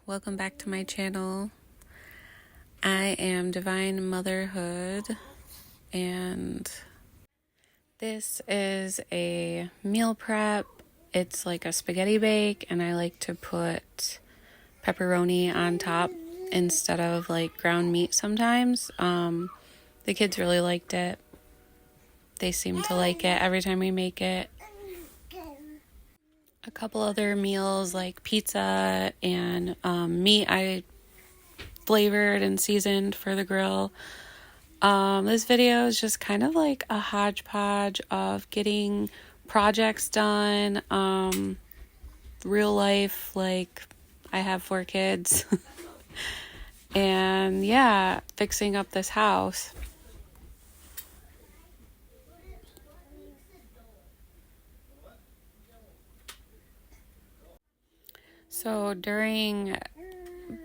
welcome back to my channel. I am Divine Motherhood, and this is a meal prep. It's like a spaghetti bake, and I like to put pepperoni on top instead of like ground meat sometimes. The kids really liked it. They seem to like it every time we make it. A couple other meals like pizza and meat I flavored and seasoned for the grill. This video is just kind of like a hodgepodge of getting projects done, real life, like I have 4 kids, and yeah, fixing up this house. So during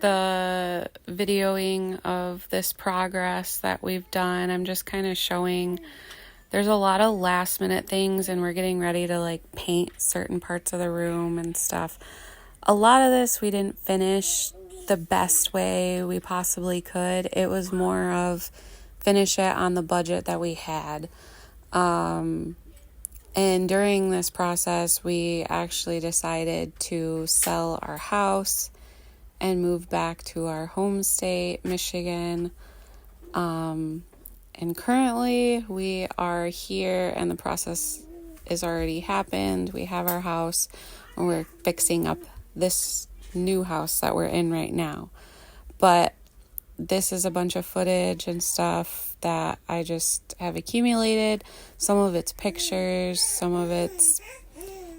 the videoing of this progress that we've done, I'm just kind of showing there's a lot of last minute things, and we're getting ready to like paint certain parts of the room and stuff. A lot of this we didn't finish the best way we possibly could. It was more of finish it on the budget that we had. And during this process, we actually decided to sell our house and move back to our home state, Michigan. And currently we are here, and the process is already happened. We have our house, and we're fixing up this new house that we're in right now. But this is a bunch of footage and stuff that I just have accumulated. Some of it's pictures, some of it's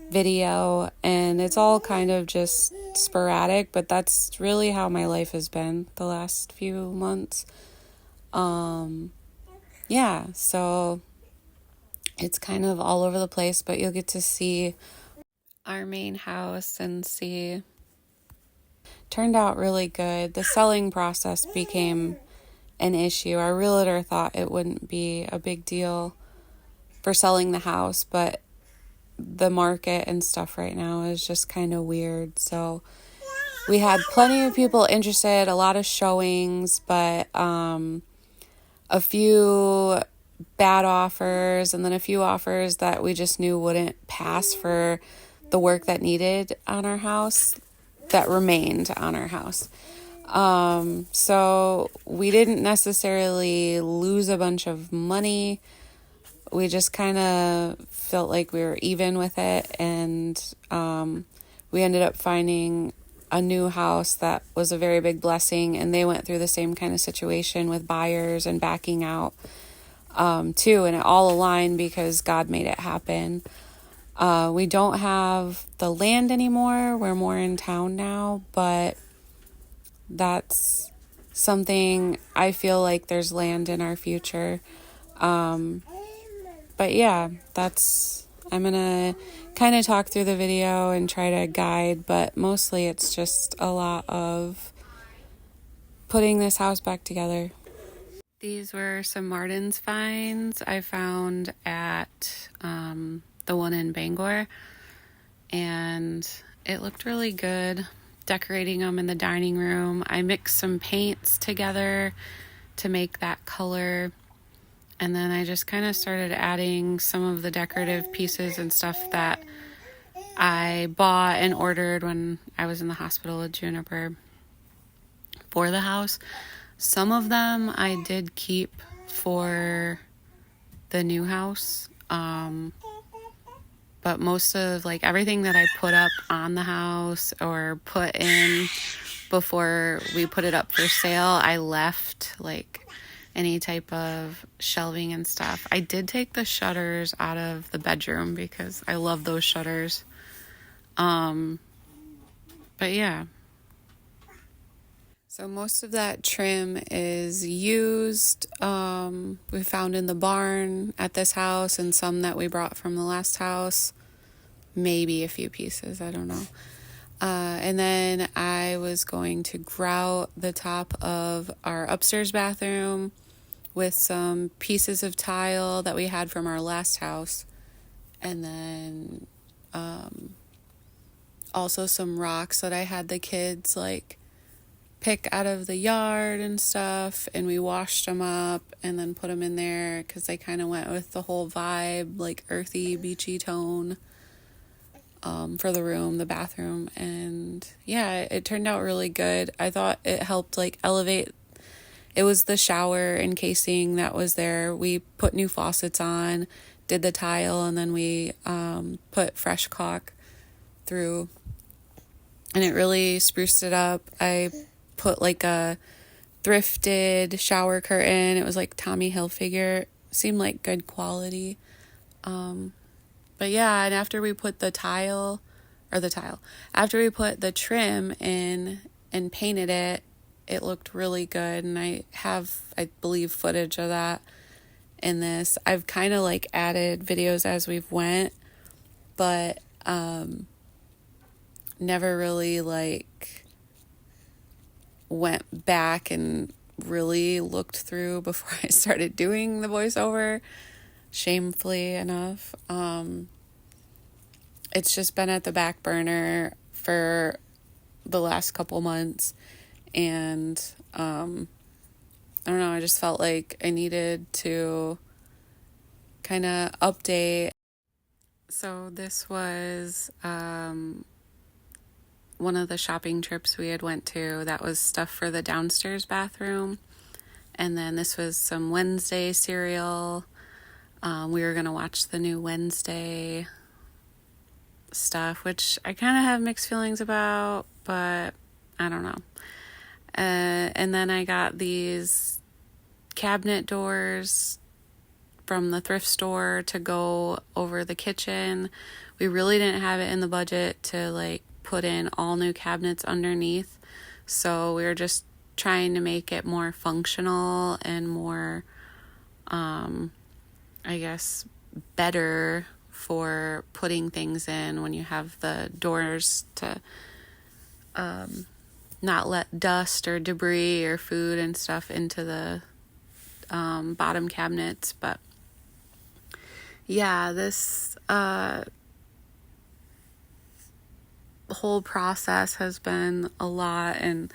video, and it's all kind of just sporadic, but that's really how my life has been the last few months. Yeah, so it's kind of all over the place, but you'll get to see our main house and see. Turned out really good. The selling process became an issue. Our realtor thought it wouldn't be a big deal for selling the house, but the market and stuff right now is just kind of weird. So we had plenty of people interested, a lot of showings, but a few bad offers, and then a few offers that we just knew wouldn't pass for the work that needed on our house, that remained on our house. So we didn't necessarily lose a bunch of money. We just kind of felt like we were even with it, and we ended up finding a new house that was a very big blessing, and they went through the same kind of situation with buyers and backing out too, and it all aligned because God made it happen. We don't have the land anymore. We're more in town now, but that's something I feel like there's land in our future. But yeah, I'm going to kind of talk through the video and try to guide, but mostly it's just a lot of putting this house back together. These were some Martin's finds I found at the one in Bangor, and it looked really good. Decorating them in the dining room. I mixed some paints together to make that color. And then I just kind of started adding some of the decorative pieces and stuff that I bought and ordered when I was in the hospital with Juniper for the house. Some of them I did keep for the new house. But most of like everything that I put up on the house or put in before we put it up for sale, I left like any type of shelving and stuff. I did take the shutters out of the bedroom because I love those shutters. But yeah. So most of that trim is used. We found in the barn at this house, and some that we brought from the last house. Maybe a few pieces, I don't know. And then I was going to grout the top of our upstairs bathroom with some pieces of tile that we had from our last house. And then also some rocks that I had the kids like pick out of the yard and stuff, and we washed them up and then put them in there because they kind of went with the whole vibe, like earthy, beachy tone for the room, the bathroom. And yeah, it turned out really good. I thought it helped like elevate. It was the shower encasing that was there. We put new faucets on, did the tile, and then we put fresh caulk through, and it really spruced it up. I put like a thrifted shower curtain. It was like Tommy Hilfiger. Seemed like good quality. But yeah, and after we put after we put the trim in and painted it, it looked really good. And I believe, footage of that in this. I've kind of like added videos as we've went, but never really like went back and really looked through before I started doing the voiceover, shamefully enough. It's just been at the back burner for the last couple months, and I don't know, I just felt like I needed to kind of update. So this was one of the shopping trips we had went to. That was stuff for the downstairs bathroom. And then this was some Wednesday cereal. We were going to watch the new Wednesday stuff, which I kind of have mixed feelings about, but I don't know. And then I got these cabinet doors from the thrift store to go over the kitchen. We really didn't have it in the budget to like put in all new cabinets underneath, so we were just trying to make it more functional and more I guess better for putting things in when you have the doors to not let dust or debris or food and stuff into the bottom cabinets. But yeah, this whole process has been a lot, and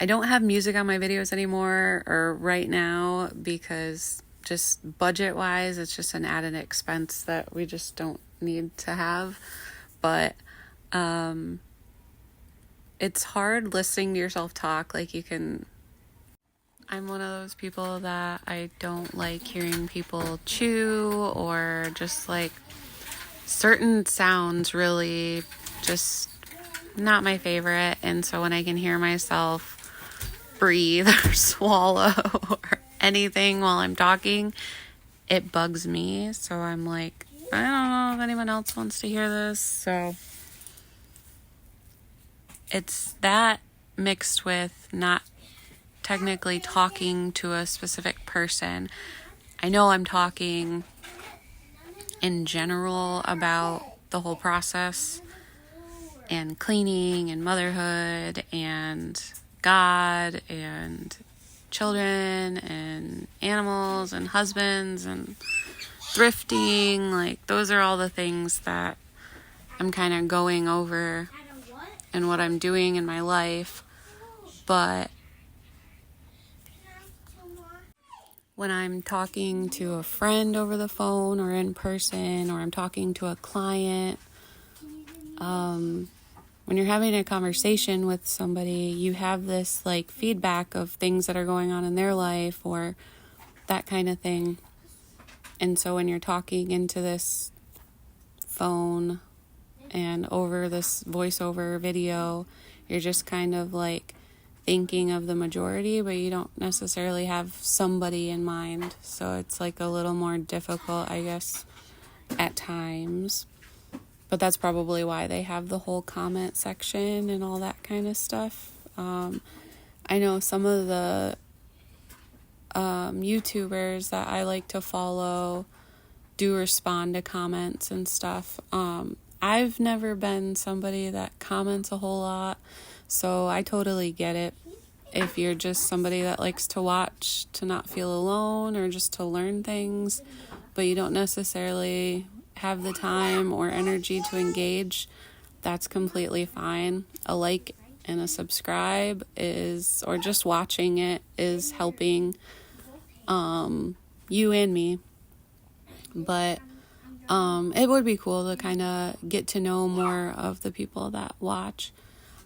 I don't have music on my videos anymore or right now because just budget wise it's just an added expense that we just don't need to have. But it's hard listening to yourself talk. Like I'm one of those people that I don't like hearing people chew or just like certain sounds, really just not my favorite. And so when I can hear myself breathe or swallow or anything while I'm talking, it bugs me. So I'm like, I don't know if anyone else wants to hear this. So it's that mixed with not technically talking to a specific person. I know I'm talking in general about the whole process and cleaning and motherhood and God and children and animals and husbands and thrifting. Like, those are all the things that I'm kind of going over and what I'm doing in my life. But when I'm talking to a friend over the phone or in person, or I'm talking to a client, when you're having a conversation with somebody, you have this like feedback of things that are going on in their life or that kind of thing. And so when you're talking into this phone and over this voiceover video, you're just kind of like thinking of the majority, but you don't necessarily have somebody in mind. So it's like a little more difficult, I guess, at times. But that's probably why they have the whole comment section and all that kind of stuff. I know some of the YouTubers that I like to follow do respond to comments and stuff. I've never been somebody that comments a whole lot, so I totally get it. If you're just somebody that likes to watch to not feel alone or just to learn things, but you don't necessarily have the time or energy to engage, that's completely fine. A like and a subscribe is, or just watching it is helping you and me. But it would be cool to kind of get to know more of the people that watch.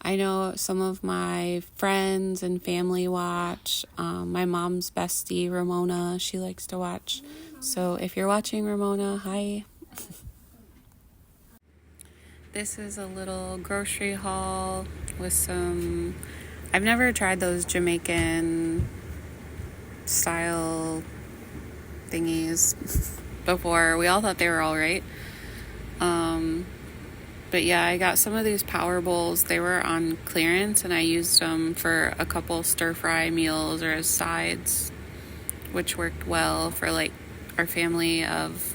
I know some of my friends and family watch. My mom's bestie, Ramona, she likes to watch. So if you're watching, Ramona, hi. This is a little grocery haul with some... I've never tried those Jamaican style thingies before. We all thought they were all right. But yeah, I got some of these power bowls. They were on clearance and I used them for a couple stir fry meals or as sides, which worked well for like our family of...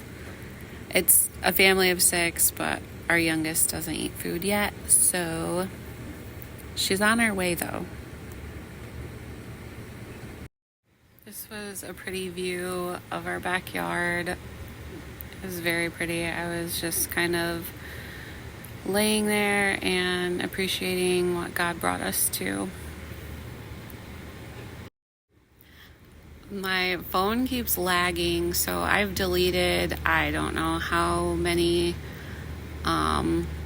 It's a family of 6, but our youngest doesn't eat food yet, so she's on her way though. This was a pretty view of our backyard. It was very pretty. I was just kind of laying there and appreciating what God brought us to. My phone keeps lagging, so I've deleted I don't know how many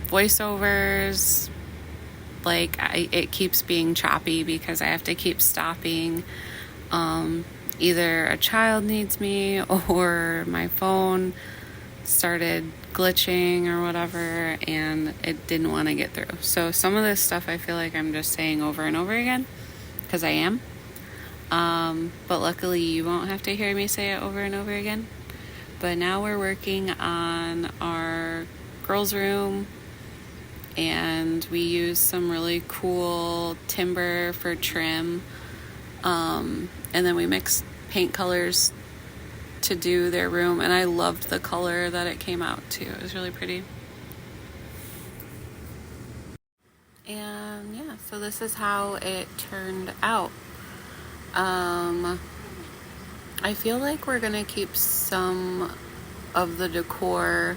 voiceovers. Like it keeps being choppy because I have to keep stopping. Either a child needs me or my phone started glitching or whatever and it didn't want to get through. So some of this stuff I feel like I'm just saying over and over again because I am. But luckily you won't have to hear me say it over and over again. But now we're working on our girls' room and we use some really cool timber for trim. And then we mixed paint colors to do their room, and I loved the color that it came out to. It was really pretty. And yeah, so this is how it turned out. I feel like we're gonna keep some of the decor,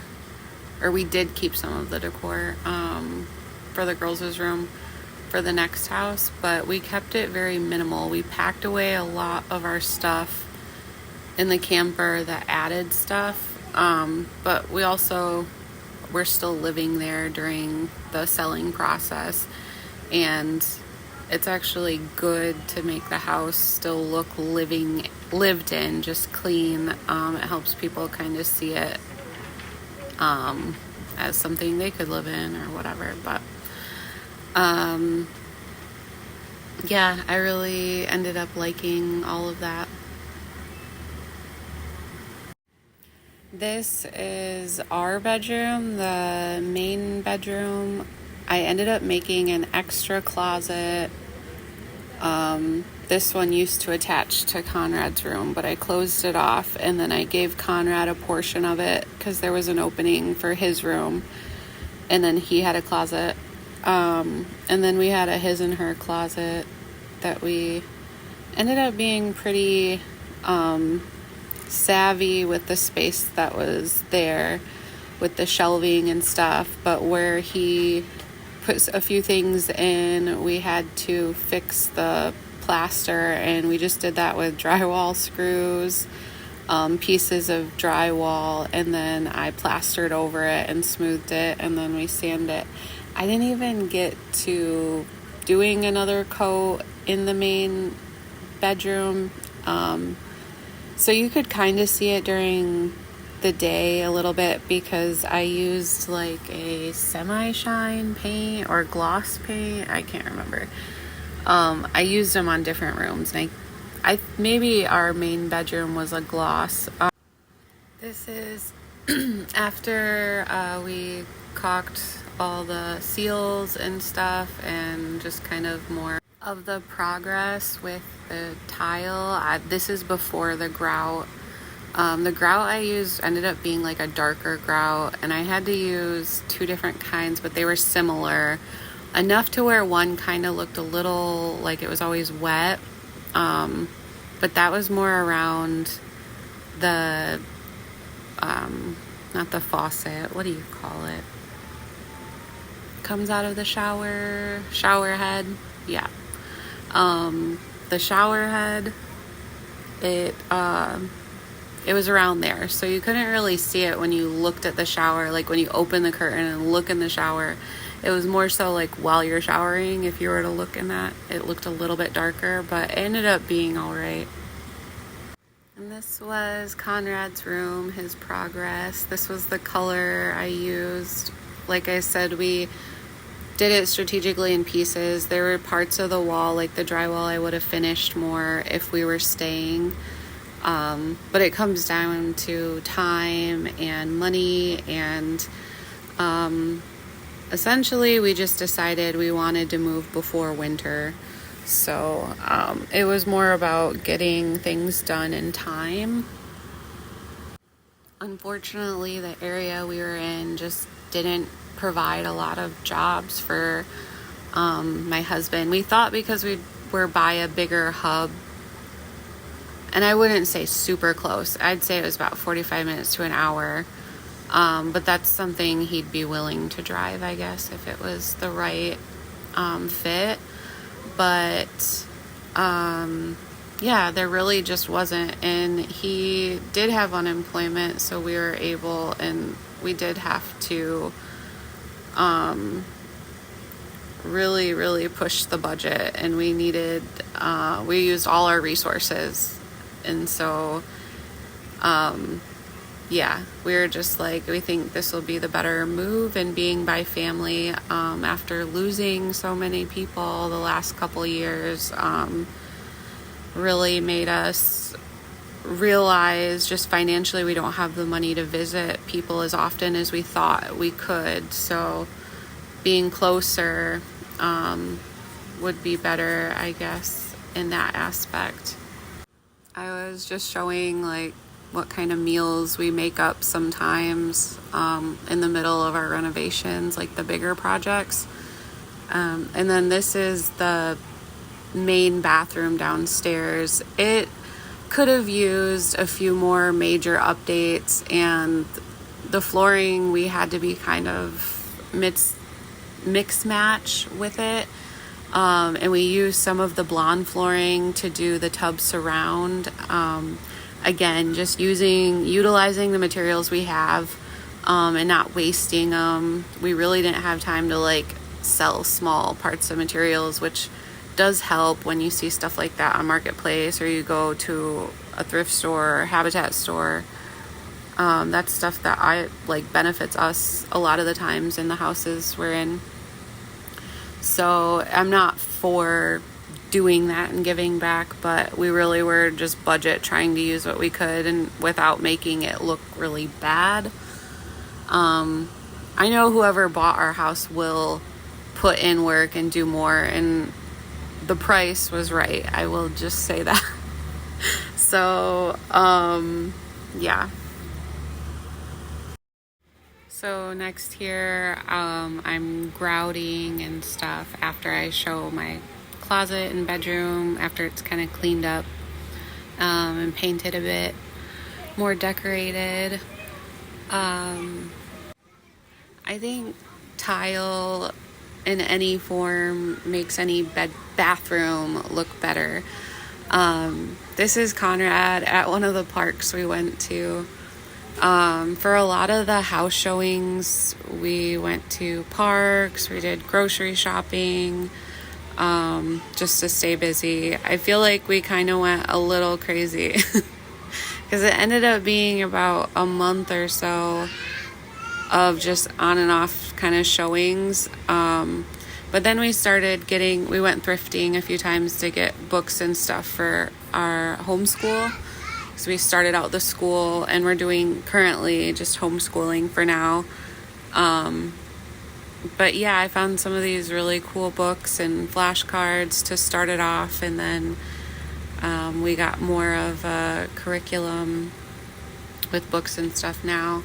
or we did keep some of the decor for the girls' room for the next house, but we kept it very minimal. We packed away a lot of our stuff in the camper that added stuff, but we're still living there during the selling process, and it's actually good to make the house still look lived in, just clean. It helps people kind of see it as something they could live in or whatever. But yeah, I really ended up liking all of that. This is our bedroom, the main bedroom. I ended up making an extra closet. This one used to attach to Conrad's room, but I closed it off and then I gave Conrad a portion of it because there was an opening for his room, and then he had a closet. And then we had a his and her closet that we ended up being pretty savvy with the space that was there with the shelving and stuff, but where he puts a few things in, we had to fix the plaster, and we just did that with drywall screws, pieces of drywall, and then I plastered over it and smoothed it, and then we sanded it. I didn't even get to doing another coat in the main bedroom. So you could kind of see it during the day a little bit because I used like a semi-shine paint or gloss paint. I can't remember. I used them on different rooms. And I maybe our main bedroom was a gloss. This is after we caulked all the seals and stuff, and just kind of more of the progress with the tile. This is before the grout. The grout I used ended up being like a darker grout, and I had to use 2 different kinds, but they were similar enough to where one kind of looked a little like it was always wet, but that was more around the not the faucet, what do you call it, comes out of the shower head. Yeah. The shower head, it was around there, so you couldn't really see it when you looked at the shower. Like when you open the curtain and look in the shower, it was more so like while you're showering. If you were to look in that, it looked a little bit darker, but it ended up being all right. And this was Conrad's room, his progress. This was the color I used. Like I said, we did it strategically in pieces. There were parts of the wall, like the drywall, I would have finished more if we were staying. But it comes down to time and money, and essentially we just decided we wanted to move before winter. So it was more about getting things done in time. Unfortunately, the area we were in just didn't provide a lot of jobs for my husband. We thought because we were by a bigger hub, and I wouldn't say super close, I'd say it was about 45 minutes to an hour, but that's something he'd be willing to drive, I guess, if it was the right fit. But yeah, there really just wasn't. And he did have unemployment, so we were able, and we did have to really push the budget, and we needed, we used all our resources. And so, yeah, we were just like, we think this will be the better move. And being by family, after losing so many people the last couple years, really made us realize just financially we don't have the money to visit people as often as we thought we could. So being closer would be better, I guess, in that aspect. I was just showing like what kind of meals we make up sometimes in the middle of our renovations, like the bigger projects. And then this is the main bathroom downstairs. It could have used a few more major updates, and the flooring, we had to be kind of mix match with it. And we used some of the blonde flooring to do the tub surround. Again, just utilizing the materials we have, and not wasting them. We really didn't have time to like sell small parts of materials, which does help when you see stuff like that on Marketplace, or you go to a thrift store or Habitat store. That's stuff that I like benefits us a lot of the times in the houses we're in. So I'm not for doing that and giving back, but we really were just budget trying to use what we could and without making it look really bad. I know whoever bought our house will put in work and do more, and the price was right. I will just say that. So, yeah. So next here, I'm grouting and stuff after I show my closet and bedroom, after it's kind of cleaned up and painted a bit more decorated. I think tile in any form makes any bathroom look better. This is Conrad at one of the parks we went to. For a lot of the house showings, we went to parks, we did grocery shopping, just to stay busy. I feel like we kind of went a little crazy because it ended up being about a month or so of just on and off kind of showings. But then we went thrifting a few times to get books and stuff for our homeschool. So we started out the school, and we're doing currently just homeschooling for now. But yeah, I found some of these really cool books and flashcards to start it off, and then we got more of a curriculum with books and stuff now.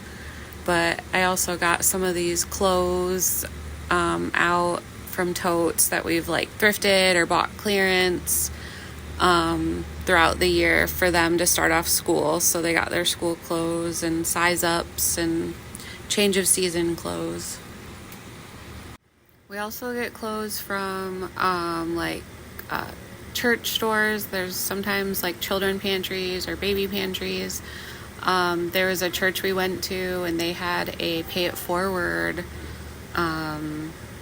But I also got some of these clothes out from totes that we've like thrifted or bought clearance throughout the year for them to start off school. So they got their school clothes and size ups and change of season clothes. We also get clothes from uh, church stores. There's sometimes like children pantries or baby pantries. There was a church we went to, and they had a pay it forward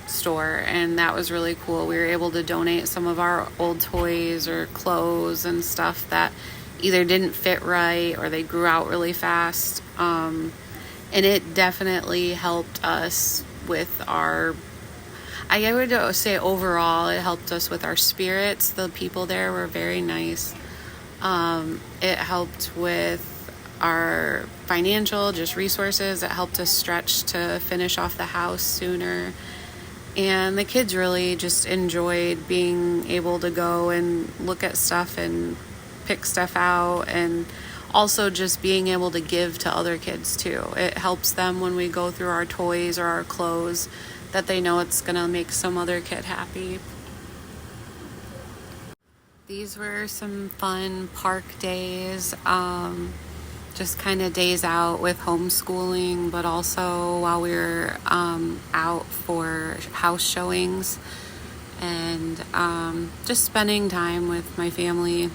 store, and that was really cool. We were able to donate some of our old toys or clothes and stuff that either didn't fit right or they grew out really fast. And it definitely helped us with I would say overall, it helped us with our spirits. The people there were very nice. It helped with our financial, just resources. It helped us stretch to finish off the house sooner. And the kids really just enjoyed being able to go and look at stuff and pick stuff out, and also just being able to give to other kids too. It helps them when we go through our toys or our clothes that they know it's gonna make some other kid happy. These were some fun park days, just kind of days out with homeschooling, but also while we were out for house showings, and just spending time with my family.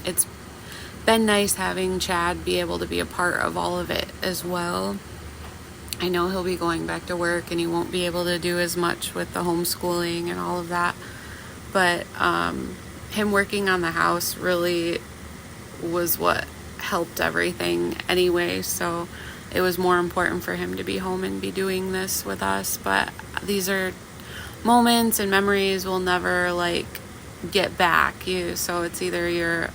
It's been nice having Chad be able to be a part of all of it as well. I know he'll be going back to work and he won't be able to do as much with the homeschooling and all of that, but him working on the house really was what helped everything anyway, so it was more important for him to be home and be doing this with us. But these are moments and memories we'll never get back. So it's either you're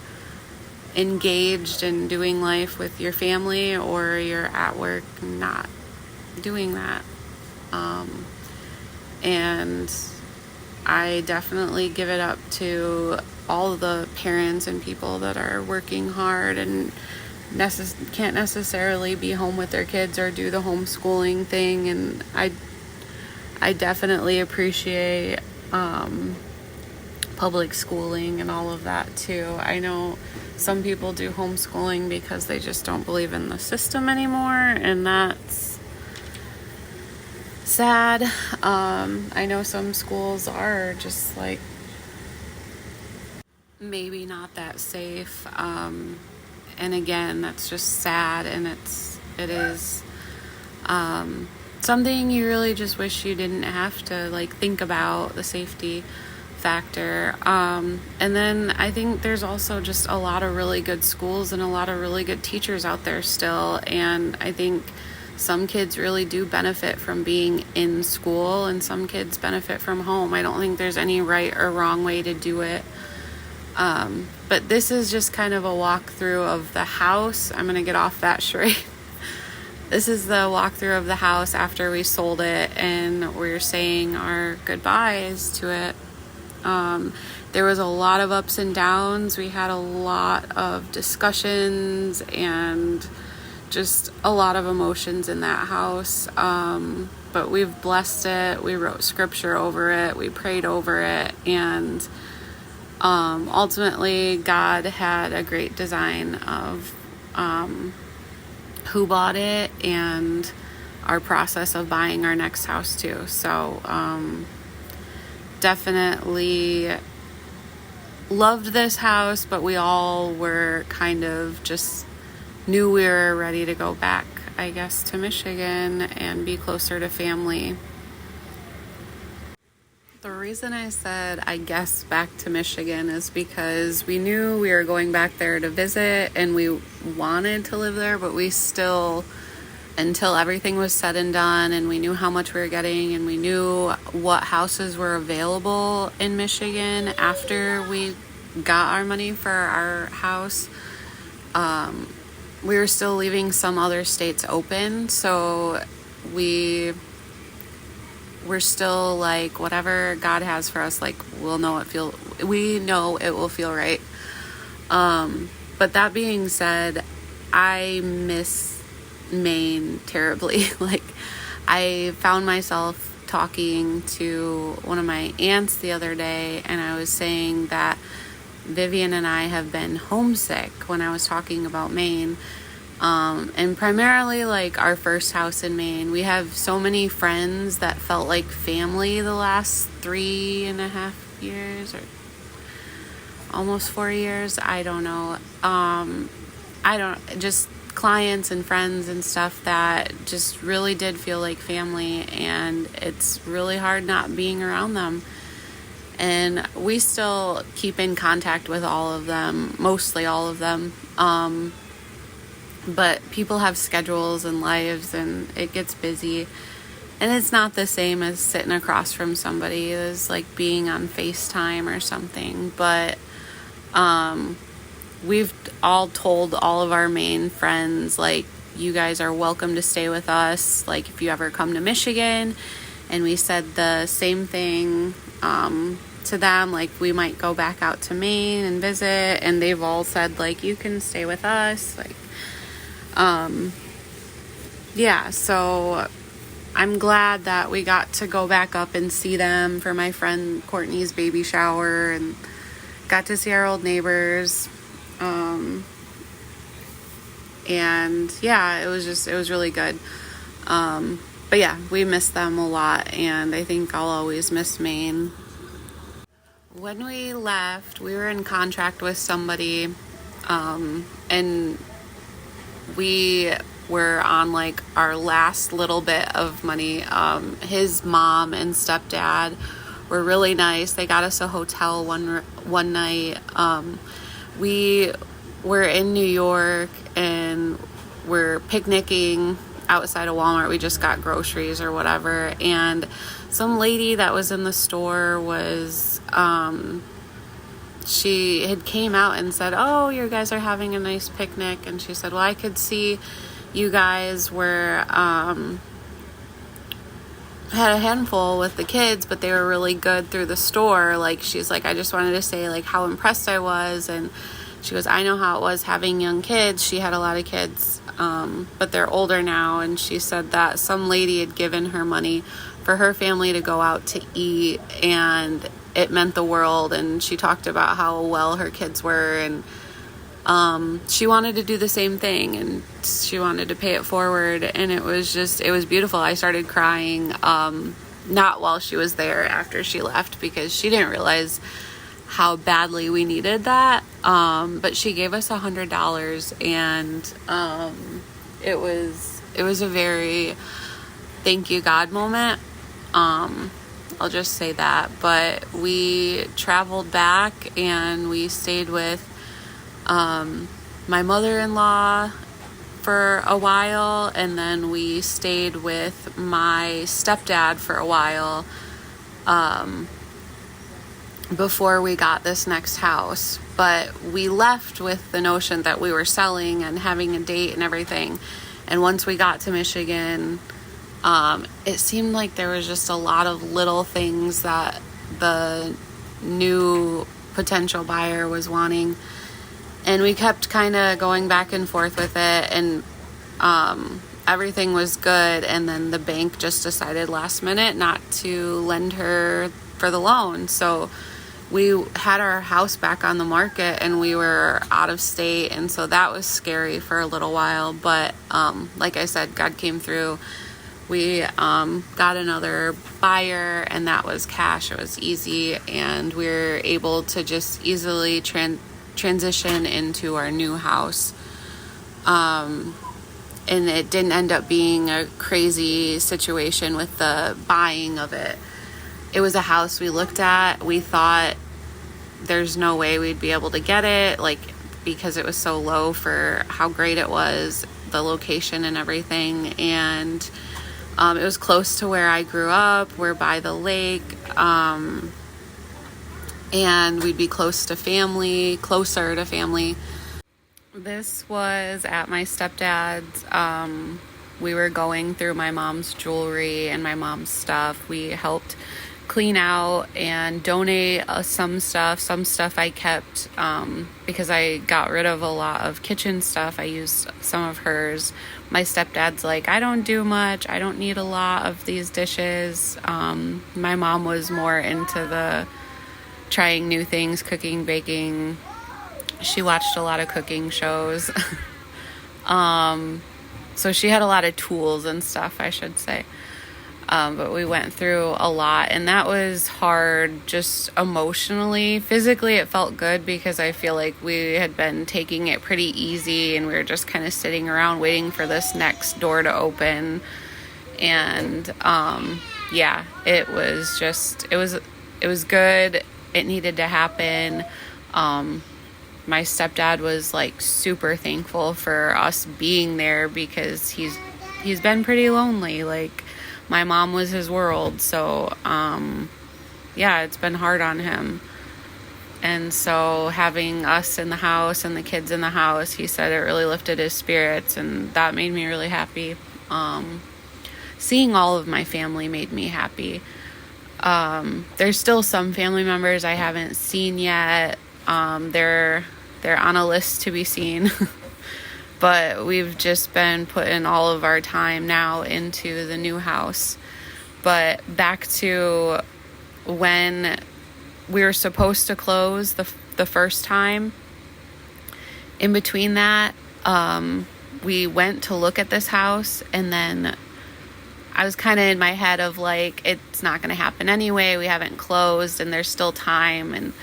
engaged in doing life with your family or you're at work not doing that. And I definitely give it up to all the parents and people that are working hard and can't necessarily be home with their kids or do the homeschooling thing. And I definitely appreciate public schooling and all of that too. I know some people do homeschooling because they just don't believe in the system anymore, and that's sad. I know some schools are just maybe not that safe. And again, that's just sad, and it is something you really just wish you didn't have to think about, the safety factor. And then I think there's also just a lot of really good schools and a lot of really good teachers out there still, and I think some kids really do benefit from being in school and some kids benefit from home. I don't think there's any right or wrong way to do it. But this is just kind of a walkthrough of the house. I'm going to get off that charade. This is the walkthrough of the house after we sold it and we're saying our goodbyes to it. There was a lot of ups and downs. We had a lot of discussions and just a lot of emotions in that house. But we've blessed it. We wrote scripture over it. We prayed over it. And ultimately, God had a great design of who bought it and our process of buying our next house too. So definitely loved this house, but we all were kind of just knew we were ready to go back, I guess, to Michigan and be closer to family. The reason I said, I guess, back to Michigan is because we knew we were going back there to visit and we wanted to live there, but we still, until everything was said and done and we knew how much we were getting and we knew what houses were available in Michigan after we got our money for our house, we were still leaving some other states open. So we're still whatever God has for us, we know it will feel right. But that being said, I miss Maine terribly. I found myself talking to one of my aunts the other day, and I was saying that Vivian and I have been homesick when I was talking about Maine. And primarily like our first house in Maine. We have so many friends that felt like family the last 3.5 years or almost 4 years. I don't know. Just clients and friends and stuff that just really did feel like family, and it's really hard not being around them. And we still keep in contact with all of them, mostly all of them. But people have schedules and lives, and it gets busy. And it's not the same as sitting across from somebody. It's like being on FaceTime or something. But we've all told all of our Maine friends, like, you guys are welcome to stay with us, like, if you ever come to Michigan. And we said the same thing to them, like, we might go back out to Maine and visit, and they've all said, like, you can stay with us, like, yeah, so I'm glad that we got to go back up and see them for my friend Courtney's baby shower, and got to see our old neighbors. And yeah, it was really good. But yeah, we miss them a lot, and I think I'll always miss Maine. When we left, we were in contract with somebody, and we were on like our last little bit of money. His mom and stepdad were really nice. They got us a hotel one night. We were in New York and we're picnicking outside of Walmart. We just got groceries or whatever, and some lady that was in the store was she had came out and said, oh, you guys are having a nice picnic. And she said, well, I could see you guys were had a handful with the kids, but they were really good through the store. Like, she's like, I just wanted to say like how impressed I was. And she goes, I know how it was having young kids. She had a lot of kids, but they're older now. And she said that some lady had given her money for her family to go out to eat, and it meant the world. And she talked about how well her kids were, and she wanted to do the same thing, and she wanted to pay it forward. And it was beautiful. I started crying, not while she was there, after she left, because she didn't realize how badly we needed that. But she gave us $100, and it was a very thank you God moment. I'll just say that. But we traveled back, and we stayed with my mother-in-law for a while, and then we stayed with my stepdad for a while before we got this next house. But we left with the notion that we were selling and having a date and everything. And once we got to Michigan, it seemed like there was just a lot of little things that the new potential buyer was wanting. And we kept kind of going back and forth with it, and everything was good. And then the bank just decided last minute not to lend her for the loan. So we had our house back on the market, and we were out of state. And so that was scary for a little while. But like I said, God came through. We got another buyer, and that was cash. It was easy, and we were able to just easily transition into our new house. And it didn't end up being a crazy situation with the buying of it. It was a house we looked at. We thought there's no way we'd be able to get it, like, because it was so low for how great it was, the location and everything. And it was close to where I grew up. We're by the lake. And we'd be closer to family. This was at my stepdad's. We were going through my mom's jewelry and my mom's stuff. We helped clean out and donate some stuff I kept because I got rid of a lot of kitchen stuff. I used some of hers. My stepdad's like, I don't do much, I don't need a lot of these dishes. My mom was more into the trying new things, cooking, baking. She watched a lot of cooking shows. So she had a lot of tools and stuff, I should say. But we went through a lot, and that was hard just emotionally. Physically, it felt good because I feel like we had been taking it pretty easy and we were just kind of sitting around waiting for this next door to open. And yeah, it was good. It needed to happen. My stepdad was like super thankful for us being there because he's been pretty lonely. Like, my mom was his world. So, yeah, it's been hard on him. And so having us in the house and the kids in the house, he said it really lifted his spirits, and that made me really happy. Seeing all of my family made me happy. There's still some family members I haven't seen yet. They're on a list to be seen. But we've just been putting all of our time now into the new house. But back to when we were supposed to close the first time. In between that, we went to look at this house, and then I was kind of in my head of like, it's not going to happen anyway. We haven't closed and there's still time.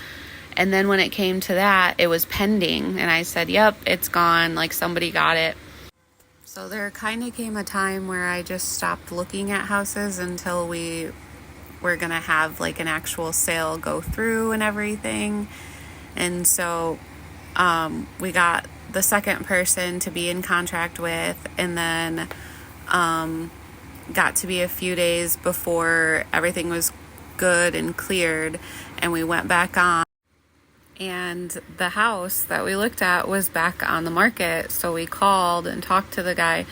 And then when it came to that, it was pending. And I said, yep, it's gone. Like, somebody got it. So there kind of came a time where I just stopped looking at houses until we were going to have like an actual sale go through and everything. And so we got the second person to be in contract with, and then got to be a few days before everything was good and cleared, and we went back on. And the house that we looked at was back on the market. So we called and talked to the guy.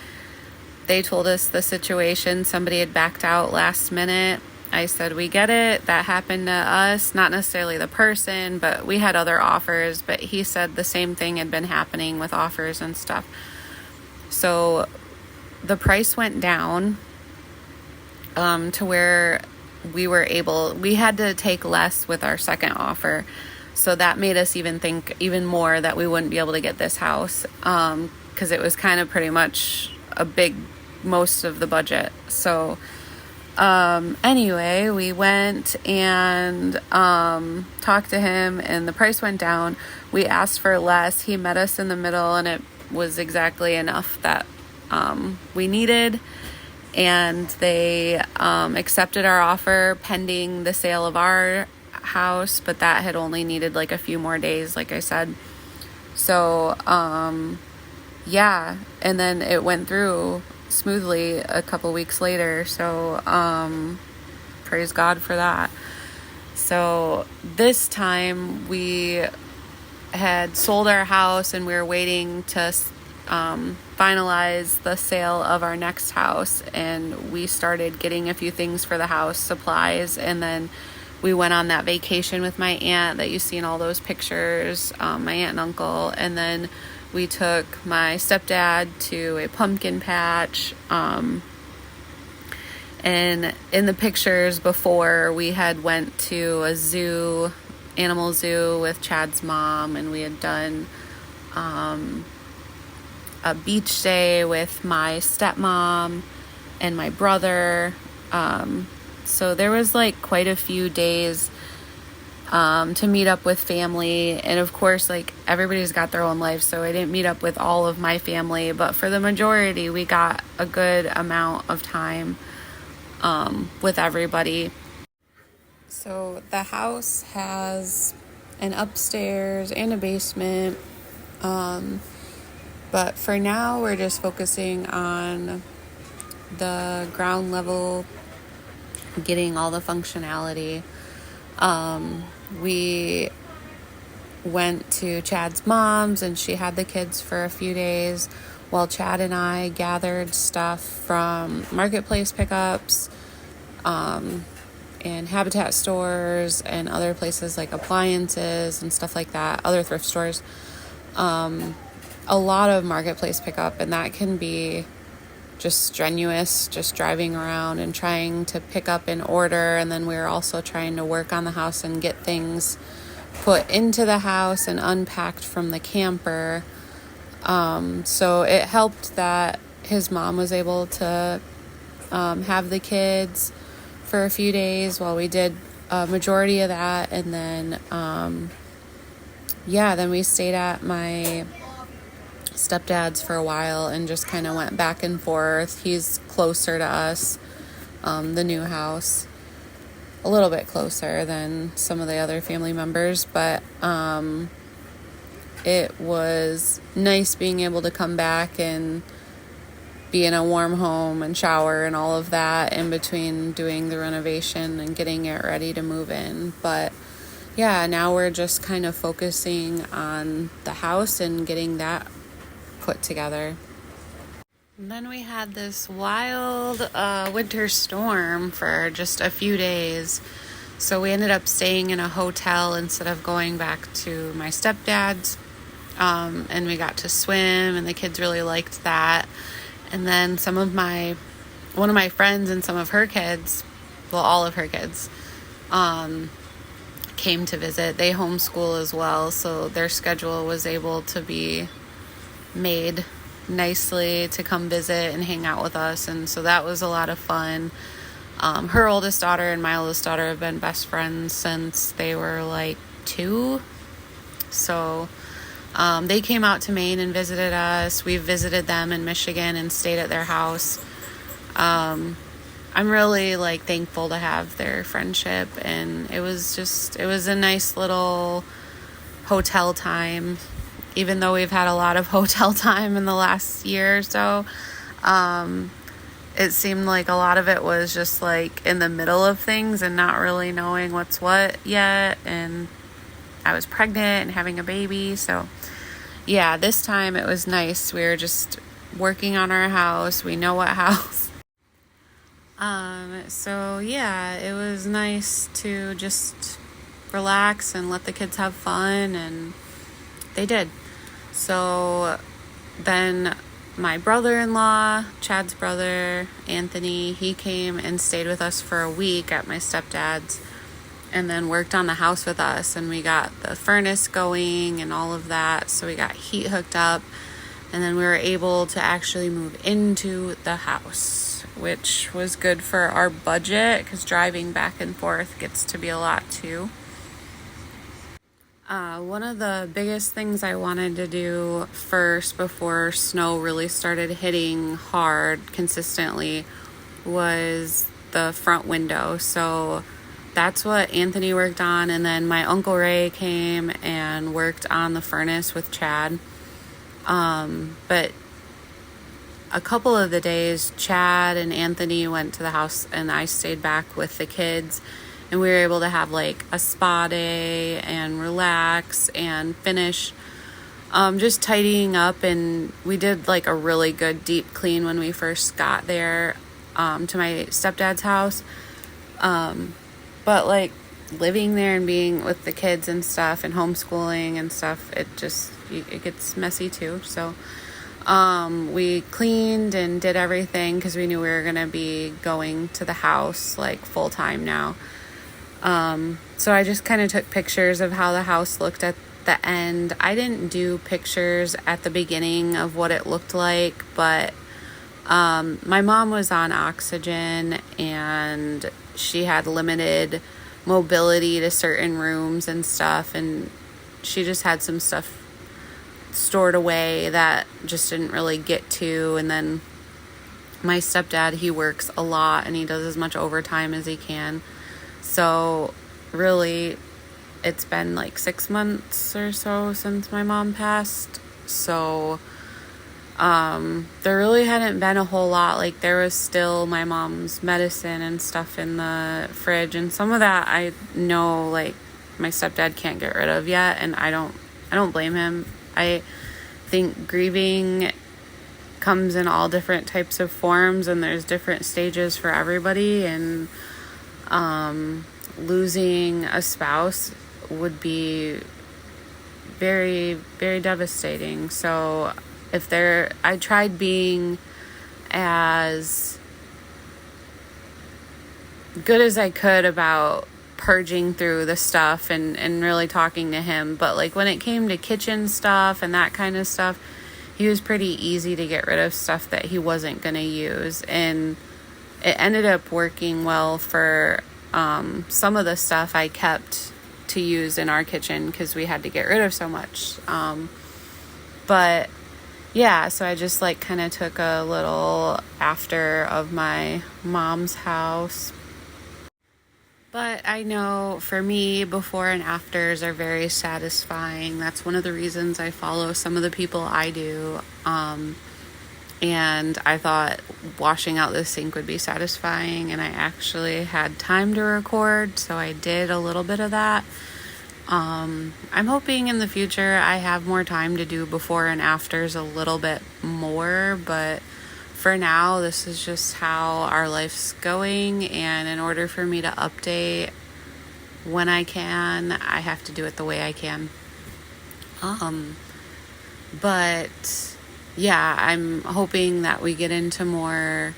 They told us the situation. Somebody had backed out last minute. I said, we get it. That happened to us. Not necessarily the person, but we had other offers. But he said the same thing had been happening with offers and stuff. So the price went down to where we had to take less with our second offer. So that made us even think even more that we wouldn't be able to get this house, because it was kind of pretty much most of the budget. So anyway, we went and talked to him, and the price went down. We asked for less. He met us in the middle, and it was exactly enough that we needed. And they accepted our offer pending the sale of our house, but that had only needed like a few more days, like I said. So yeah, and then it went through smoothly a couple weeks later. So praise God for that. So this time we had sold our house, and we were waiting to finalize the sale of our next house, and we started getting a few things for the house, supplies, and then we went on that vacation with my aunt that you see in all those pictures, my aunt and uncle. And then we took my stepdad to a pumpkin patch. And in the pictures before, we had went to a zoo, animal zoo with Chad's mom, and we had done a beach day with my stepmom and my brother. So there was like quite a few days to meet up with family. And of course, like, everybody's got their own life, so I didn't meet up with all of my family, but for the majority, we got a good amount of time with everybody. So the house has an upstairs and a basement, but for now we're just focusing on the ground level, getting all the functionality. We went to Chad's mom's, and she had the kids for a few days while Chad and I gathered stuff from marketplace pickups, and Habitat stores and other places like appliances and stuff like that, other thrift stores. A lot of marketplace pickup, and that can be just strenuous, just driving around and trying to pick up an order. And then we were also trying to work on the house and get things put into the house and unpacked from the camper. So it helped that his mom was able to have the kids for a few days while we did a majority of that. And then, then we stayed at my stepdad's for a while and just kind of went back and forth. He's closer to us, the new house, a little bit closer than some of the other family members, but it was nice being able to come back and be in a warm home and shower and all of that in between doing the renovation and getting it ready to move in. But yeah, now we're just kind of focusing on the house and getting that put together. And then we had this wild winter storm for just a few days. So we ended up staying in a hotel instead of going back to my stepdad's. And we got to swim, and the kids really liked that. And then one of my friends and some of her kids, well, all of her kids, came to visit. They homeschool as well, so their schedule was able to be made nicely to come visit and hang out with us. And so that was a lot of fun. Her oldest daughter and my oldest daughter have been best friends since they were like 2. So they came out to Maine and visited us. We visited them in Michigan and stayed at their house. I'm really thankful to have their friendship, and it was a nice little hotel time, even though we've had a lot of hotel time in the last year or so. It seemed like a lot of it was just in the middle of things and not really knowing what's what yet. And I was pregnant and having a baby. So yeah, this time it was nice. We were just working on our house. We know what house. So yeah, it was nice to just relax and let the kids have fun, and they did. So then my brother-in-law, Chad's brother, Anthony, he came and stayed with us for a week at my stepdad's and then worked on the house with us, and we got the furnace going and all of that. So we got heat hooked up, and then we were able to actually move into the house, which was good for our budget because driving back and forth gets to be a lot too. One of the biggest things I wanted to do first before snow really started hitting hard consistently was the front window. So that's what Anthony worked on, and then my Uncle Ray came and worked on the furnace with Chad. But a couple of the days, Chad and Anthony went to the house and I stayed back with the kids, and we were able to have a spa day and relax and finish just tidying up. And we did a really good deep clean when we first got there to my stepdad's house. But living there and being with the kids and stuff and homeschooling and stuff, it gets messy too. So we cleaned and did everything because we knew we were going to be going to the house full time now. So I just kind of took pictures of how the house looked at the end. I didn't do pictures at the beginning of what it looked like, but my mom was on oxygen and she had limited mobility to certain rooms and stuff, and she just had some stuff stored away that just didn't really get to. And then my stepdad, he works a lot and he does as much overtime as he can. So really, it's been 6 months or so since my mom passed. So there really hadn't been a whole lot. There was still my mom's medicine and stuff in the fridge, and some of that I know my stepdad can't get rid of yet, and I don't blame him. I think grieving comes in all different types of forms, and there's different stages for everybody, and losing a spouse would be very, very devastating. So I tried being as good as I could about purging through the stuff and really talking to him. But when it came to kitchen stuff and that kind of stuff, he was pretty easy to get rid of stuff that he wasn't going to use. And it ended up working well for some of the stuff I kept to use in our kitchen because we had to get rid of so much. But yeah, so I just like kind of took a little after of my mom's house. But I know for me, before and afters are very satisfying. That's one of the reasons I follow some of the people I do. And I thought washing out the sink would be satisfying, and I actually had time to record, so I did a little bit of that. I'm hoping in the future I have more time to do before and afters a little bit more, but for now, this is just how our life's going, and in order for me to update when I can, I have to do it the way I can. But yeah, I'm hoping that we get into more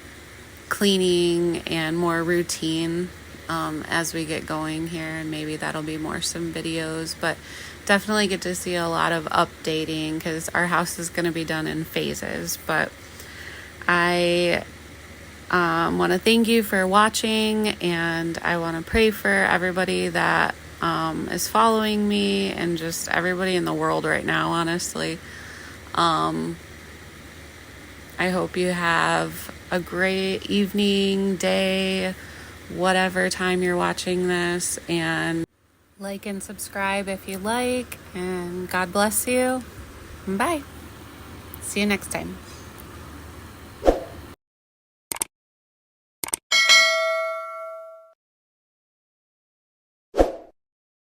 cleaning and more routine as we get going here, and maybe that'll be more some videos, but definitely get to see a lot of updating because our house is going to be done in phases. But I want to thank you for watching, and I want to pray for everybody that is following me and just everybody in the world right now, honestly. I hope you have a great evening, day, whatever time you're watching this, and like and subscribe if you like, and God bless you. Bye. See you next time.